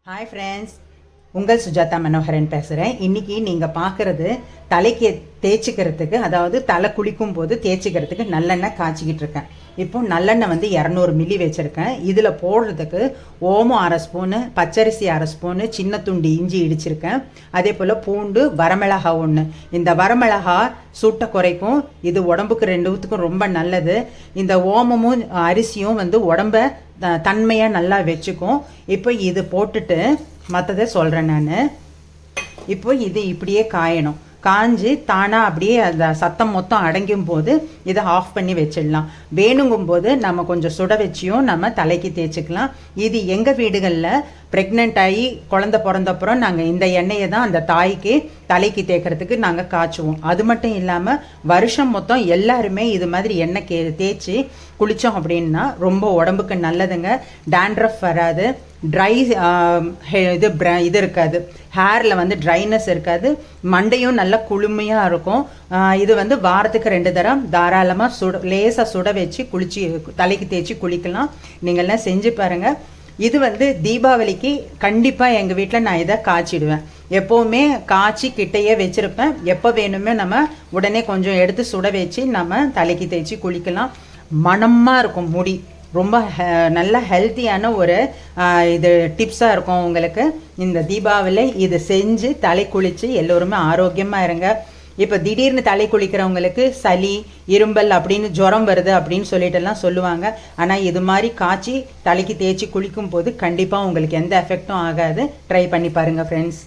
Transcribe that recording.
Hi friends, உங்கள் சுஜாதா மனோகரன் பேசுகிறேன். இன்றைக்கி நீங்கள் பார்க்குறது தலைக்கு தேய்ச்சிக்கிறதுக்கு, அதாவது தலை குளிக்கும் போது தேய்ச்சிக்கிறதுக்கு நல்லெண்ணெய் காய்ச்சிக்கிட்டு இருக்கேன். இப்போ நல்லெண்ணெய் வந்து 200 மில்லி வச்சுருக்கேன். இதில் போடுறதுக்கு ஓமம் 1/2 ஸ்பூனு, பச்சரிசி 1/2 ஸ்பூனு, சின்ன துண்டு இஞ்சி இடிச்சிருக்கேன். அதே போல் பூண்டு, வரமிளகா 1. இந்த வரமிளகா சூட்டை குறைக்கும், இது உடம்புக்கு 2த்துக்கும் ரொம்ப நல்லது. இந்த ஓமமும் அரிசியும் வந்து உடம்பை தன்மையாக நல்லா வச்சுக்கும். இப்போ இது போட்டுட்டு மற்றதை சொல்கிறேன் நான். இப்போ இது இப்படியே காயணும். காஞ்சி தானாக அப்படியே அந்த சத்தம் மொத்தம் அடங்கும் போது இதை ஆஃப் பண்ணி வச்சிடலாம். வேணுங்கும் போது நம்ம கொஞ்சம் சுட வச்சியும் நம்ம தலைக்கு தேய்ச்சிக்கலாம். இது எங்கள் வீடுகளில் ப்ரெக்னென்ட் ஆகி குழந்தை பிறந்தப்புறம் நாங்கள் இந்த எண்ணெயை தான் அந்த தாய்க்கு தலைக்கு தேய்க்கிறதுக்கு நாங்கள் காய்ச்சுவோம். அது மட்டும் இல்லாமல் வருஷம் மொத்தம் எல்லாருமே இது மாதிரி எண்ணெய் தேய்ச்சி குளித்தோம் அப்படின்னா ரொம்ப உடம்புக்கு நல்லதுங்க. டேண்ட்ரஃப் வராது, ட்ரை இது இருக்காது, ஹேரில் வந்து ட்ரைனஸ் இருக்காது, மண்டையும் நல்லா குளுமையாக இருக்கும். இது வந்து வாரத்துக்கு 2 தரம் தாராளமாக லேசாக சுட வச்சு தலைக்கு தேய்ச்சி குளிக்கலாம். நீங்கள்லாம் செஞ்சு பாருங்கள். இது வந்து தீபாவளிக்கு கண்டிப்பாக எங்கள் வீட்டில் நான் இதை காய்ச்சிடுவேன். எப்போவுமே காய்ச்சி கிட்டையே வச்சுருப்பேன். எப்போ வேணுமே நம்ம உடனே கொஞ்சம் எடுத்து சுட வச்சு நம்ம தலைக்கு தேய்ச்சி குளிக்கலாம். மணமாக இருக்கும் முடி. ரொம்ப நல்ல ஹெல்த்தியான ஒரு இது டிப்ஸாக இருக்கும் உங்களுக்கு. இந்த தீபாவளி இது செஞ்சு தலை குளித்து எல்லோருமே ஆரோக்கியமாக இருங்க. இப்போ திடீர்னு தலை குளிக்கிறவங்களுக்கு சளி, இரும்பல் அப்படின்னு ஜுரம் வருது அப்படின்னு சொல்லிட்டுலாம் சொல்லுவாங்க. ஆனால் இது மாதிரி காய்ச்சி தலைக்கு தேய்ச்சி குளிக்கும் போது கண்டிப்பாக உங்களுக்கு எந்த எஃபெக்டும் ஆகாது. ட்ரை பண்ணி பாருங்கள் ஃப்ரெண்ட்ஸ்.